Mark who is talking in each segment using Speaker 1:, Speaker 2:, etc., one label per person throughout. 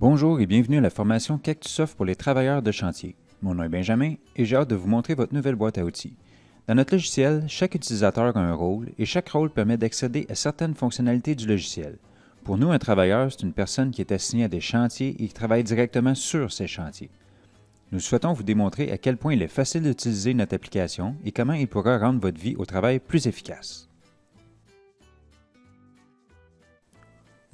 Speaker 1: Bonjour et bienvenue à la formation Cactusoft pour les travailleurs de chantier. Mon nom est Benjamin et j'ai hâte de vous montrer votre nouvelle boîte à outils. Dans notre logiciel, chaque utilisateur a un rôle et chaque rôle permet d'accéder à certaines fonctionnalités du logiciel. Pour nous, un travailleur, c'est une personne qui est assignée à des chantiers et qui travaille directement sur ces chantiers. Nous souhaitons vous démontrer à quel point il est facile d'utiliser notre application et comment il pourra rendre votre vie au travail plus efficace.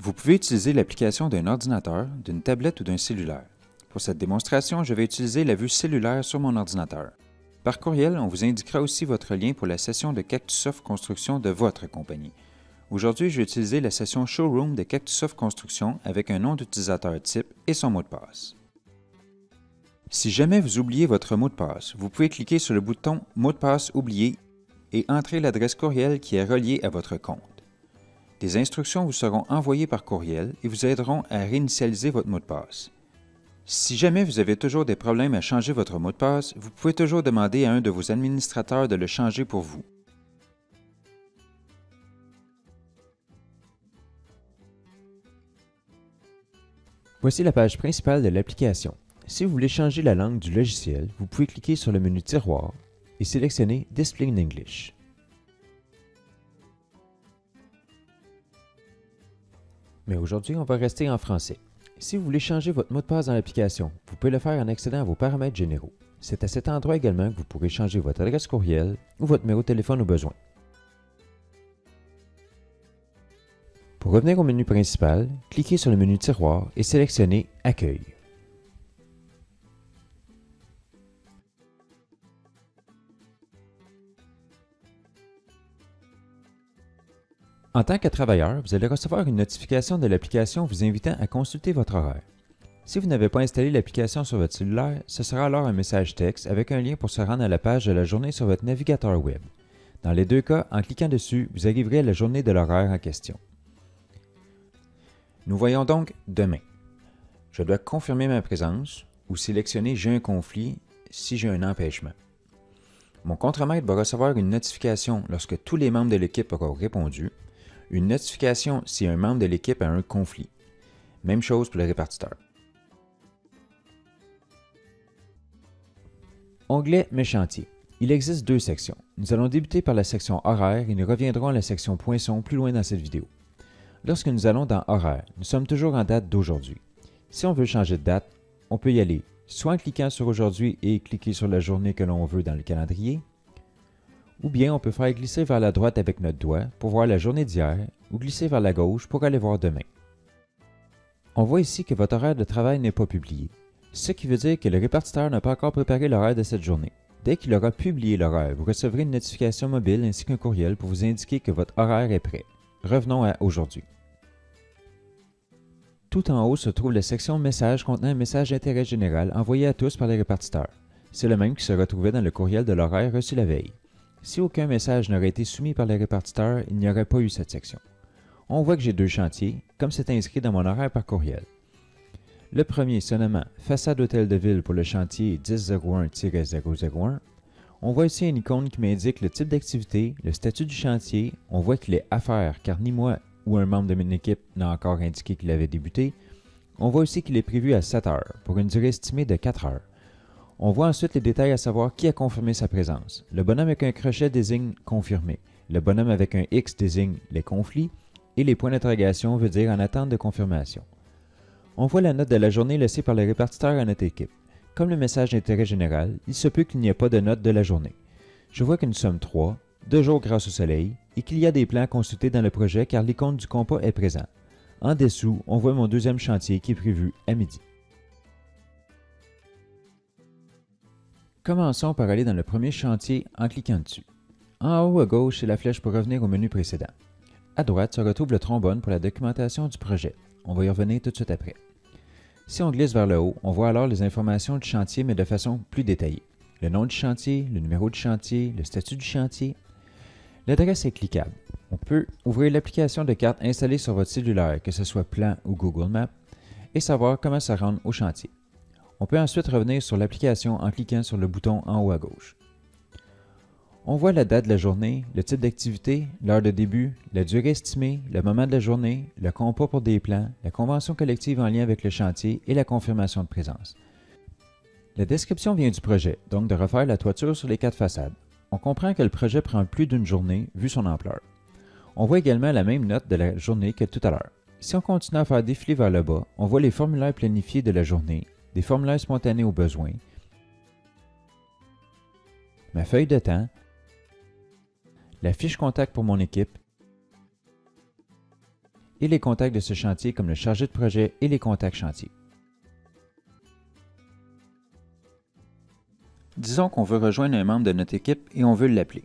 Speaker 1: Vous pouvez utiliser l'application d'un ordinateur, d'une tablette ou d'un cellulaire. Pour cette démonstration, je vais utiliser la vue cellulaire sur mon ordinateur. Par courriel, on vous indiquera aussi votre lien pour la session de Cactusoft Construction de votre compagnie. Aujourd'hui, je vais utiliser la session Showroom de Cactusoft Construction avec un nom d'utilisateur type et son mot de passe. Si jamais vous oubliez votre mot de passe, vous pouvez cliquer sur le bouton « Mot de passe oublié » et entrer l'adresse courriel qui est reliée à votre compte. Des instructions vous seront envoyées par courriel et vous aideront à réinitialiser votre mot de passe. Si jamais vous avez toujours des problèmes à changer votre mot de passe, vous pouvez toujours demander à un de vos administrateurs de le changer pour vous.
Speaker 2: Voici la page principale de l'application. Si vous voulez changer la langue du logiciel, vous pouvez cliquer sur le menu Tiroir et sélectionner Display in English. Mais aujourd'hui, on va rester en français. Si vous voulez changer votre mot de passe dans l'application, vous pouvez le faire en accédant à vos paramètres généraux. C'est à cet endroit également que vous pourrez changer votre adresse courriel ou votre numéro de téléphone au besoin. Pour revenir au menu principal, cliquez sur le menu Tiroir et sélectionnez Accueil. En tant que travailleur, vous allez recevoir une notification de l'application vous invitant à consulter votre horaire. Si vous n'avez pas installé l'application sur votre cellulaire, ce sera alors un message texte avec un lien pour se rendre à la page de la journée sur votre navigateur web. Dans les deux cas, en cliquant dessus, vous arriverez à la journée de l'horaire en question. Nous voyons donc demain. Je dois confirmer ma présence ou sélectionner « J'ai un conflit » si j'ai un empêchement. Mon contremaître va recevoir une notification lorsque tous les membres de l'équipe auront répondu, une notification si un membre de l'équipe a un conflit. Même chose pour le répartiteur. Onglet Mes chantiers. Il existe deux sections. Nous allons débuter par la section Horaire et nous reviendrons à la section Poinçons plus loin dans cette vidéo. Lorsque nous allons dans Horaire, nous sommes toujours en date d'aujourd'hui. Si on veut changer de date, on peut y aller soit en cliquant sur Aujourd'hui et cliquer sur la journée que l'on veut dans le calendrier, ou bien on peut faire glisser vers la droite avec notre doigt pour voir la journée d'hier ou glisser vers la gauche pour aller voir demain. On voit ici que votre horaire de travail n'est pas publié, ce qui veut dire que le répartiteur n'a pas encore préparé l'horaire de cette journée. Dès qu'il aura publié l'horaire, vous recevrez une notification mobile ainsi qu'un courriel pour vous indiquer que votre horaire est prêt. Revenons à Aujourd'hui. Tout en haut se trouve la section Messages contenant un message d'intérêt général envoyé à tous par les répartiteurs. C'est le même qui se retrouvait dans le courriel de l'horaire reçu la veille. Si aucun message n'aurait été soumis par les répartiteurs, il n'y aurait pas eu cette section. On voit que j'ai deux chantiers, comme c'est inscrit dans mon horaire par courriel. Le premier se nommant Façade Hôtel de Ville pour le chantier 1001-001. On voit ici une icône qui m'indique le type d'activité, le statut du chantier. On voit qu'il est à faire car ni moi ou un membre de mon équipe n'a encore indiqué qu'il avait débuté. On voit aussi qu'il est prévu à 7 heures pour une durée estimée de 4 heures. On voit ensuite les détails à savoir qui a confirmé sa présence. Le bonhomme avec un crochet désigne « Confirmé ». Le bonhomme avec un X désigne « Les conflits » et les points d'interrogation veut dire « En attente de confirmation ». On voit la note de la journée laissée par le répartiteur à notre équipe. Comme le message d'intérêt général, il se peut qu'il n'y ait pas de note de la journée. Je vois que nous sommes 3, 2 jours grâce au soleil, et qu'il y a des plans à consulter dans le projet car l'icône du compas est présente. En dessous, on voit mon deuxième chantier qui est prévu à midi. Commençons par aller dans le premier chantier en cliquant dessus. En haut à gauche, c'est la flèche pour revenir au menu précédent. À droite se retrouve le trombone pour la documentation du projet. On va y revenir tout de suite après. Si on glisse vers le haut, on voit alors les informations du chantier mais de façon plus détaillée. Le nom du chantier, le numéro du chantier, le statut du chantier. L'adresse est cliquable. On peut ouvrir l'application de carte installée sur votre cellulaire, que ce soit Plan ou Google Maps, et savoir comment se rendre au chantier. On peut ensuite revenir sur l'application en cliquant sur le bouton en haut à gauche. On voit la date de la journée, le type d'activité, l'heure de début, la durée estimée, le moment de la journée, le compas pour des plans, la convention collective en lien avec le chantier et la confirmation de présence. La description vient du projet, donc de refaire la toiture sur les 4 façades. On comprend que le projet prend plus d'une journée vu son ampleur. On voit également la même note de la journée que tout à l'heure. Si on continue à faire défiler vers le bas, on voit les formulaires planifiés de la journée, des formulaires spontanés au besoin, ma feuille de temps, la fiche contact pour mon équipe et les contacts de ce chantier comme le chargé de projet et les contacts chantier.
Speaker 1: Disons qu'on veut rejoindre un membre de notre équipe et on veut l'appeler.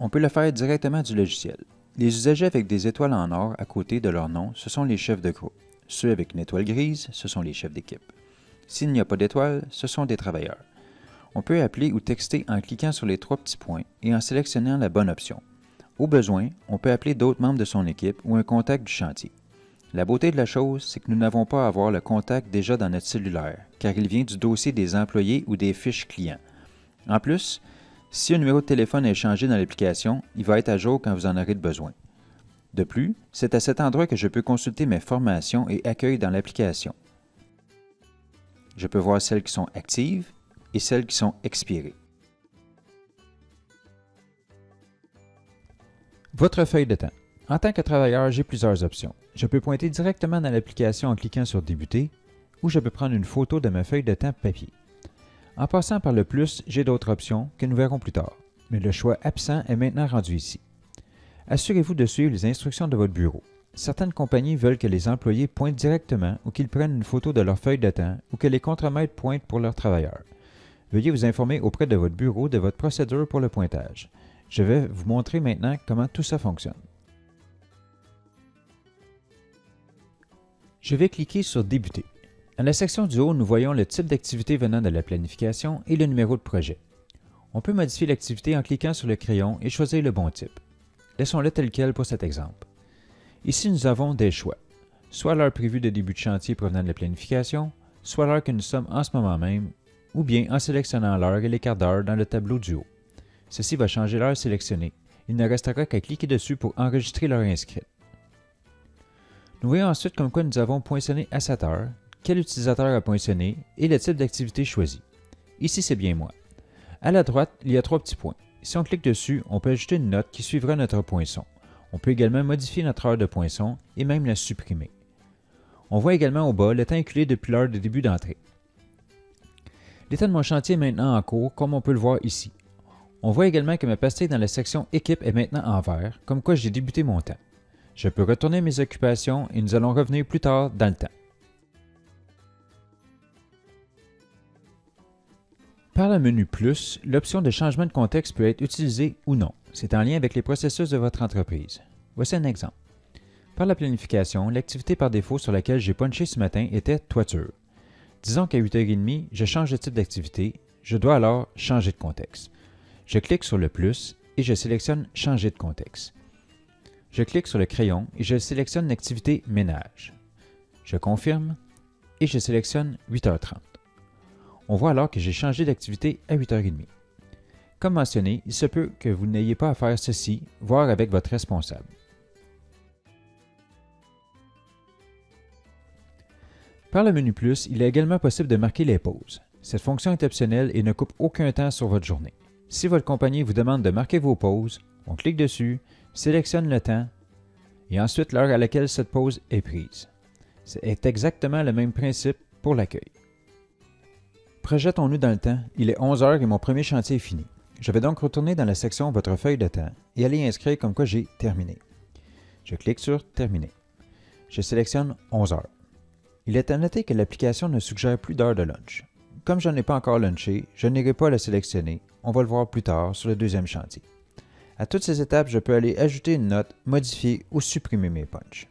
Speaker 1: On peut le faire directement du logiciel. Les usagers avec des étoiles en or à côté de leur nom, ce sont les chefs de groupe. Ceux avec une étoile grise, ce sont les chefs d'équipe. S'il n'y a pas d'étoile, ce sont des travailleurs. On peut appeler ou texter en cliquant sur les 3 petits points et en sélectionnant la bonne option. Au besoin, on peut appeler d'autres membres de son équipe ou un contact du chantier. La beauté de la chose, c'est que nous n'avons pas à avoir le contact déjà dans notre cellulaire, car il vient du dossier des employés ou des fiches clients. En plus, si un numéro de téléphone est changé dans l'application, il va être à jour quand vous en aurez besoin. De plus, c'est à cet endroit que je peux consulter mes formations et accueils dans l'application. Je peux voir celles qui sont actives et celles qui sont expirées.
Speaker 2: Votre feuille de temps. En tant que travailleur, j'ai plusieurs options. Je peux pointer directement dans l'application en cliquant sur Débuter ou je peux prendre une photo de ma feuille de temps papier. En passant par le plus, j'ai d'autres options que nous verrons plus tard, mais le choix absent est maintenant rendu ici. Assurez-vous de suivre les instructions de votre bureau. Certaines compagnies veulent que les employés pointent directement ou qu'ils prennent une photo de leur feuille de temps ou que les contremaîtres pointent pour leurs travailleurs. Veuillez vous informer auprès de votre bureau de votre procédure pour le pointage. Je vais vous montrer maintenant comment tout ça fonctionne. Je vais cliquer sur Débuter. Dans la section du haut, nous voyons le type d'activité venant de la planification et le numéro de projet. On peut modifier l'activité en cliquant sur le crayon et choisir le bon type. Laissons-le tel quel pour cet exemple. Ici, nous avons des choix, soit l'heure prévue de début de chantier provenant de la planification, soit l'heure que nous sommes en ce moment même, ou bien en sélectionnant l'heure et les quarts d'heure dans le tableau du haut. Ceci va changer l'heure sélectionnée. Il ne restera qu'à cliquer dessus pour enregistrer l'heure inscrite. Nous voyons ensuite comme quoi nous avons poinçonné à 7 heures, quel utilisateur a poinçonné et le type d'activité choisi. Ici, c'est bien moi. À la droite, il y a 3 petits points. Si on clique dessus, on peut ajouter une note qui suivra notre poinçon. On peut également modifier notre heure de poinçon et même la supprimer. On voit également au bas le temps écoulé depuis l'heure de début d'entrée. L'état de mon chantier est maintenant en cours, comme on peut le voir ici. On voit également que ma pastille dans la section Équipe est maintenant en vert, comme quoi j'ai débuté mon temps. Je peux retourner mes occupations et nous allons revenir plus tard dans le temps. Par le menu Plus, l'option de changement de contexte peut être utilisée ou non. C'est en lien avec les processus de votre entreprise. Voici un exemple. Par la planification, l'activité par défaut sur laquelle j'ai punché ce matin était toiture. Disons qu'à 8h30, je change de type d'activité. Je dois alors changer de contexte. Je clique sur le plus et je sélectionne Changer de contexte. Je clique sur le crayon et je sélectionne l'activité Ménage. Je confirme et je sélectionne 8h30. On voit alors que j'ai changé d'activité à 8h30. Comme mentionné, il se peut que vous n'ayez pas à faire ceci, voire avec votre responsable. Par le menu Plus, il est également possible de marquer les pauses. Cette fonction est optionnelle et ne coupe aucun temps sur votre journée. Si votre compagnie vous demande de marquer vos pauses, on clique dessus, sélectionne le temps et ensuite l'heure à laquelle cette pause est prise. C'est exactement le même principe pour l'accueil. Projetons-nous dans le temps. Il est 11 heures et mon premier chantier est fini. Je vais donc retourner dans la section Votre feuille de temps et aller inscrire comme quoi j'ai terminé. Je clique sur Terminer. Je sélectionne 11 heures. Il est à noter que l'application ne suggère plus d'heures de lunch. Comme je n'en ai pas encore lunché, je n'irai pas le sélectionner. On va le voir plus tard sur le deuxième chantier. À toutes ces étapes, je peux aller ajouter une note, modifier ou supprimer mes punchs.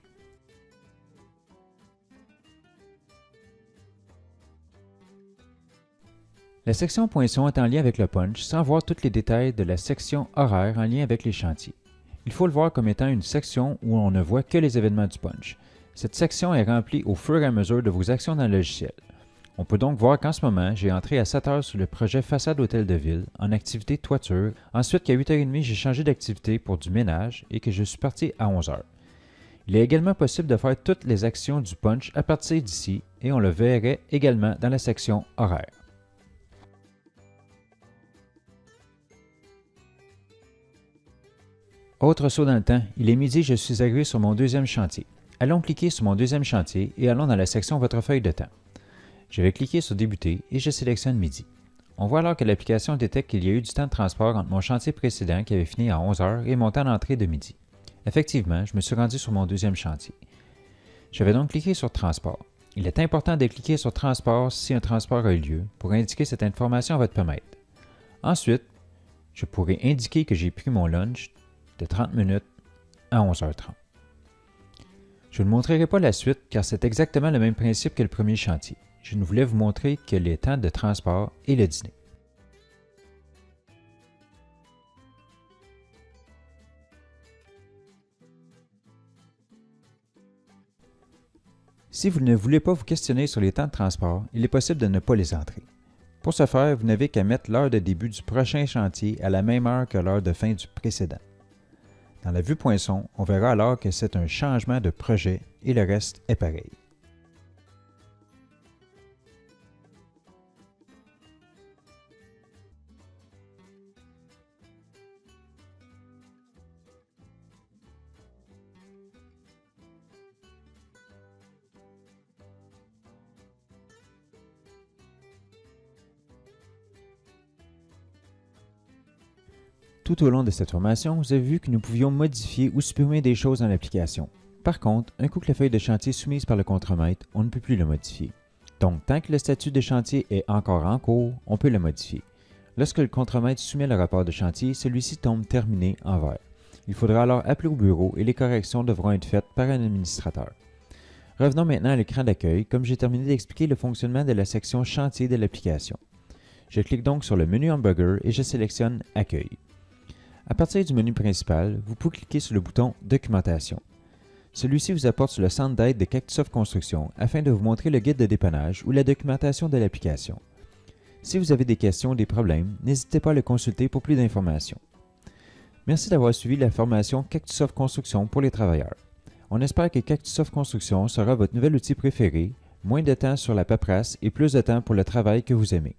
Speaker 2: La section Poinçon est en lien avec le punch sans voir tous les détails de la section Horaire en lien avec les chantiers. Il faut le voir comme étant une section où on ne voit que les événements du punch. Cette section est remplie au fur et à mesure de vos actions dans le logiciel. On peut donc voir qu'en ce moment, j'ai entré à 7 heures sur le projet Façade Hôtel de Ville, en activité toiture, ensuite qu'à 8h30, j'ai changé d'activité pour du ménage et que je suis parti à 11 heures. Il est également possible de faire toutes les actions du punch à partir d'ici et on le verrait également dans la section horaire. Autre saut dans le temps, il est midi, je suis arrivé sur mon deuxième chantier. Allons cliquer sur mon deuxième chantier et allons dans la section Votre feuille de temps. Je vais cliquer sur Débuter et je sélectionne midi. On voit alors que l'application détecte qu'il y a eu du temps de transport entre mon chantier précédent qui avait fini à 11 heures et mon temps d'entrée de midi. Effectivement, je me suis rendu sur mon deuxième chantier. Je vais donc cliquer sur Transport. Il est important de cliquer sur Transport si un transport a eu lieu pour indiquer cette information à votre permettre. Ensuite, je pourrai indiquer que j'ai pris mon lunch de 30 minutes à 11h30. Je ne montrerai pas la suite car c'est exactement le même principe que le premier chantier. Je ne voulais vous montrer que les temps de transport et le dîner. Si vous ne voulez pas vous questionner sur les temps de transport, il est possible de ne pas les entrer. Pour ce faire, vous n'avez qu'à mettre l'heure de début du prochain chantier à la même heure que l'heure de fin du précédent. Dans la vue poinçon, on verra alors que c'est un changement de projet et le reste est pareil. Tout au long de cette formation, vous avez vu que nous pouvions modifier ou supprimer des choses dans l'application. Par contre, un coup que la feuille de chantier est soumise par le contremaître, on ne peut plus le modifier. Donc, tant que le statut de chantier est encore en cours, on peut le modifier. Lorsque le contremaître soumet le rapport de chantier, celui-ci tombe terminé en vert. Il faudra alors appeler au bureau et les corrections devront être faites par un administrateur. Revenons maintenant à l'écran d'accueil, comme j'ai terminé d'expliquer le fonctionnement de la section chantier de l'application. Je clique donc sur le menu Hamburger et je sélectionne Accueil. À partir du menu principal, vous pouvez cliquer sur le bouton Documentation. Celui-ci vous apporte sur le centre d'aide de Cactusoft Construction afin de vous montrer le guide de dépannage ou la documentation de l'application. Si vous avez des questions ou des problèmes, n'hésitez pas à le consulter pour plus d'informations. Merci d'avoir suivi la formation Cactusoft Construction pour les travailleurs. On espère que Cactusoft Construction sera votre nouvel outil préféré, moins de temps sur la paperasse et plus de temps pour le travail que vous aimez.